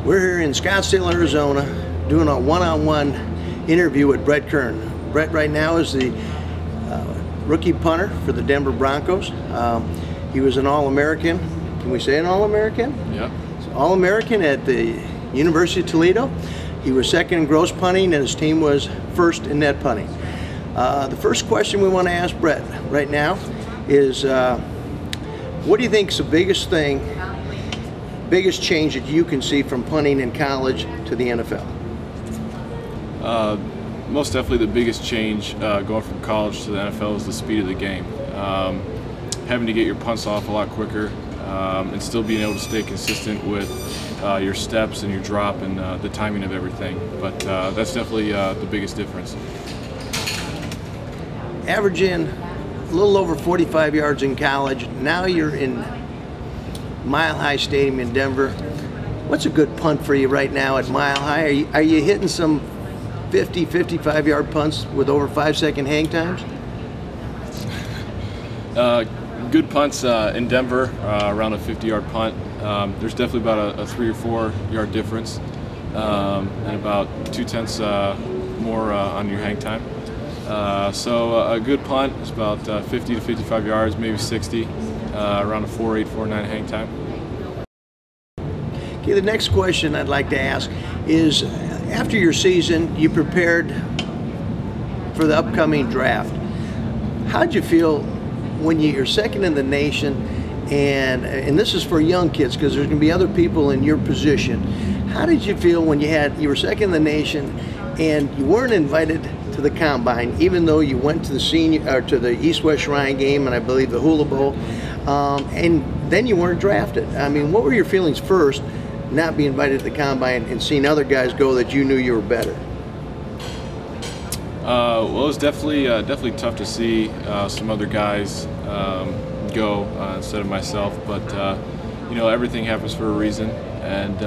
We're here in Scottsdale, Arizona, doing a one-on-one interview with Brett Kern. Brett right now is the rookie punter for the Denver Broncos. He was an All-American. Can we say an All-American? Yeah. All-American at the University of Toledo. He was second in gross punting, and his team was first in net punting. The first question we want to ask Brett right now is, what do you think is the biggest change that you can see from punting in college to the NFL? Most definitely the biggest change going from college to the NFL is the speed of the game. Having to get your punts off a lot quicker and still being able to stay consistent with your steps and your drop and the timing of everything. But that's definitely the biggest difference. Averaging a little over 45 yards in college. Now you're in Mile High Stadium in Denver. What's a good punt for you right now at Mile High? Are you hitting some 50, 55-yard punts with over 5-second hang times? Good punts in Denver, around a 50-yard punt. There's definitely about a 3 or 4 yard difference, and about 2/10 more on your hang time. So a good punt is about 50 to 55 yards, maybe 60, around a 4.8, 4.9 hang time. Okay, the next question I'd like to ask is, after your season, you prepared for the upcoming draft. How'd you feel when you're second in the nation, and this is for young kids because there's going to be other people in your position. How did you feel when you were second in the nation and you weren't invited to the combine, even though you went to the East-West Shrine game and I believe the Hula Bowl, and then you weren't drafted? I mean, what were your feelings first, not being invited to the combine and seeing other guys go that you knew you were better? Well, it was definitely tough to see some other guys go instead of myself, but you know, everything happens for a reason, and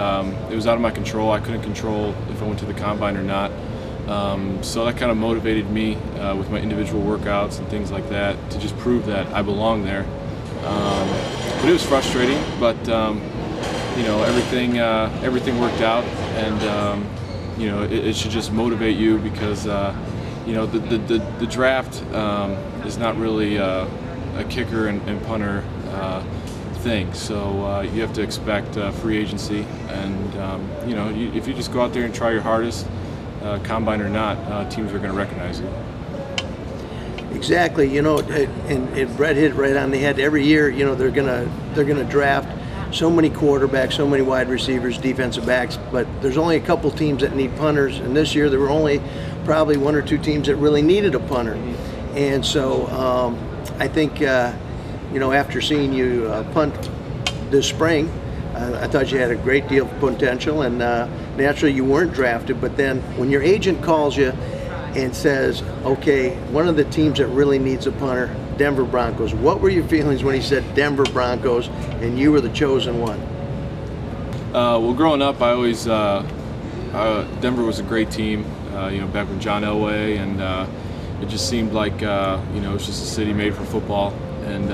it was out of my control. I couldn't control if I went to the combine or not, so that kind of motivated me with my individual workouts and things like that to just prove that I belong there. But it was frustrating, but you know, everything worked out, and you know, it should just motivate you because you know, the draft is not really a kicker and punter thing. So you have to expect free agency, and you know, if you just go out there and try your hardest, combine or not, teams are going to recognize you. Exactly. You know, and Brett hit it right on the head. Every year, you know, they're gonna draft so many quarterbacks, so many wide receivers, defensive backs, but there's only a couple teams that need punters, and this year there were only probably 1 or 2 teams that really needed a punter. And so I think, you know, after seeing you punt this spring, I thought you had a great deal of potential, and naturally you weren't drafted, but then when your agent calls you and says, okay, one of the teams that really needs a punter, Denver Broncos, what were your feelings when he said Denver Broncos and you were the chosen one? Well, growing up, I always Denver was a great team. You know, back with John Elway, and it just seemed like you know, it was just a city made for football. And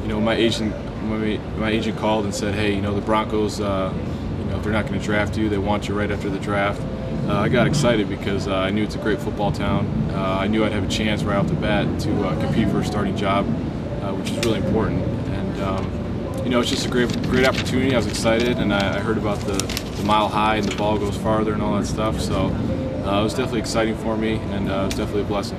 you know, my agent called and said, hey, you know, the Broncos, you know, they're not going to draft you. They want you right after the draft. I got excited because I knew it's a great football town. I knew I'd have a chance right off the bat to compete for a starting job, which is really important. And you know, it's just a great opportunity. I was excited, and I heard about the Mile High and the ball goes farther and all that stuff. So it was definitely exciting for me, and it was definitely a blessing.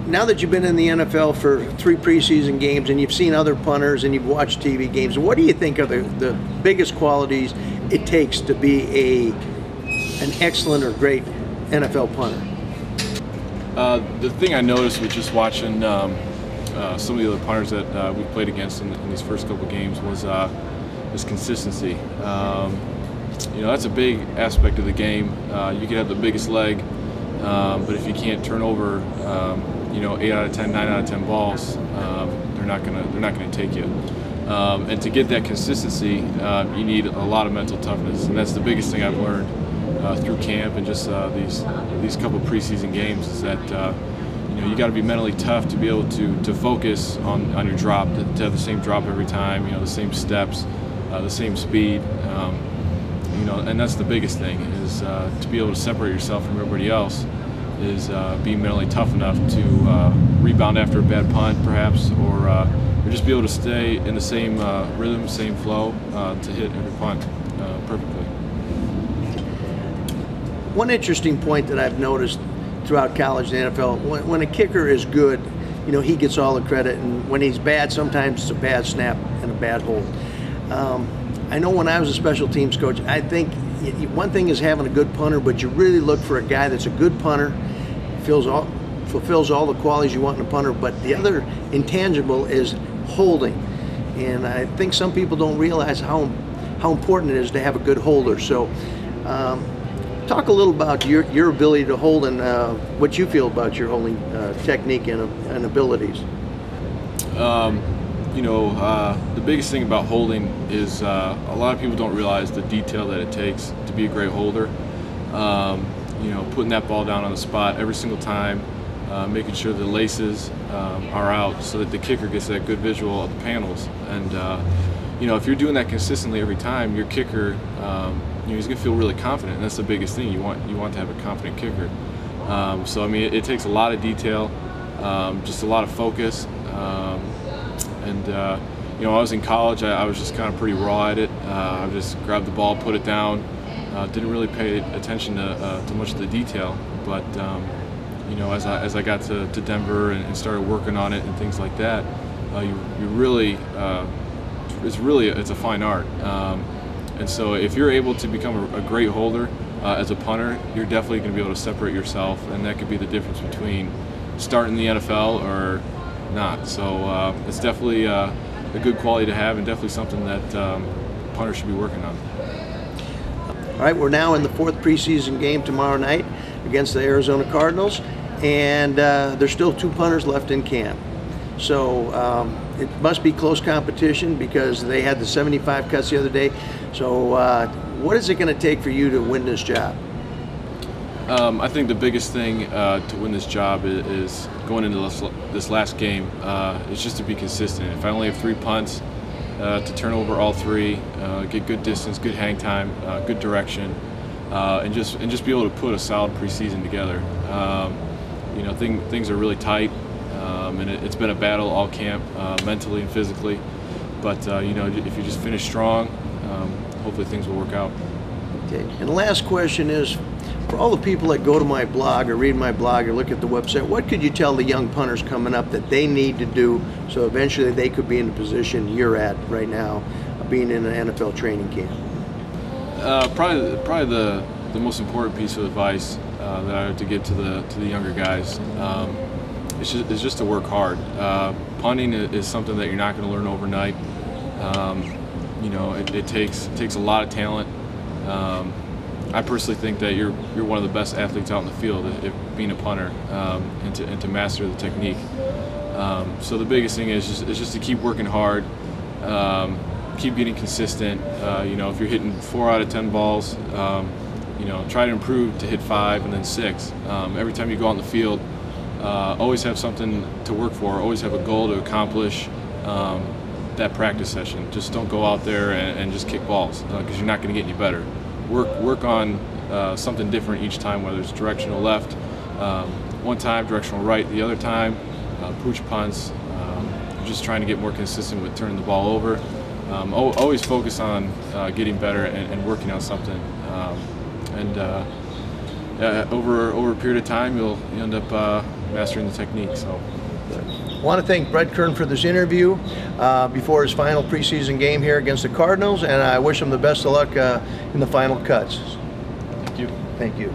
Now that you've been in the NFL for 3 preseason games and you've seen other punters and you've watched TV games, what do you think are the biggest qualities it takes to be an excellent or great NFL punter? The thing I noticed with just watching some of the other punters that we played against in these first couple games was consistency. You know, that's a big aspect of the game. You can have the biggest leg, but if you can't turn over, you know, 8 out of 10, 9 out of 10 balls, they're not gonna take you. And to get that consistency, you need a lot of mental toughness, and that's the biggest thing I've learned through camp and just these couple preseason games is that you know, you got to be mentally tough to be able to focus on your drop, to have the same drop every time, you know, the same steps, the same speed. you know, and that's the biggest thing, is to be able to separate yourself from everybody else, is being mentally tough enough to rebound after a bad punt, perhaps, or just be able to stay in the same rhythm, same flow to hit every punt perfectly. One interesting point that I've noticed throughout college and the NFL, when a kicker is good, you know, he gets all the credit, and when he's bad, sometimes it's a bad snap and a bad hold. I know when I was a special teams coach, I think one thing is having a good punter, but you really look for a guy that's a good punter, fulfills all the qualities you want in a punter, but the other intangible is holding. And I think some people don't realize how important it is to have a good holder. So talk a little about your ability to hold, and what you feel about your holding technique and abilities. You know, the biggest thing about holding is a lot of people don't realize the detail that it takes to be a great holder. You know, putting that ball down on the spot every single time, making sure the laces are out so that the kicker gets that good visual of the panels. And you know, if you're doing that consistently every time, your kicker, you know, he's gonna feel really confident, and that's the biggest thing. You want to have a confident kicker. So I mean, it takes a lot of detail, just a lot of focus. You know, I was in college, I was just kind of pretty raw at it. I would just grab the ball, put it down, didn't really pay attention to much of the detail. But you know, as I got to Denver and started working on it and things like that, you really, it's a fine art. And so if you're able to become a great holder as a punter, you're definitely going to be able to separate yourself, and that could be the difference between starting the NFL or not. So it's definitely a good quality to have, and definitely something that punters should be working on. All right, we're now in the 4th preseason game tomorrow night against the Arizona Cardinals, and there's still 2 punters left in camp. So it must be close competition, because they had the 75 cuts the other day. So what is it going to take for you to win this job? I think the biggest thing to win this job is going into this last game is just to be consistent. If I only have 3 punts, to turn over all 3, get good distance, good hang time, good direction, and just be able to put a solid preseason together. You know, things are really tight, and it's been a battle all camp, mentally and physically. But you know, if you just finish strong, hopefully things will work out. Okay. And the last question is, for all the people that go to my blog or read my blog or look at the website, what could you tell the young punters coming up that they need to do so eventually they could be in the position you're at right now, being in an NFL training camp? Probably the most important piece of advice that I have to give to the younger guys is just to work hard. Punting is something that you're not going to learn overnight. You know, it takes a lot of talent. I personally think that you're one of the best athletes out in the field, if being a punter, and to master the technique. So the biggest thing is just to keep working hard, keep getting consistent. You know, if you're hitting 4 out of 10 balls, you know, try to improve to hit 5 and then 6. Every time you go out in the field, always have something to work for. Always have a goal to accomplish. That practice session. Just don't go out there and just kick balls, because you're not going to get any better. Work on something different each time, whether it's directional left, one time directional right, the other time pooch punts. Just trying to get more consistent with turning the ball over. Always focus on getting better and working on something. Over a period of time, you'll end up mastering the technique. So. I want to thank Brett Kern for this interview before his final preseason game here against the Cardinals, and I wish him the best of luck in the final cuts. Thank you. Thank you.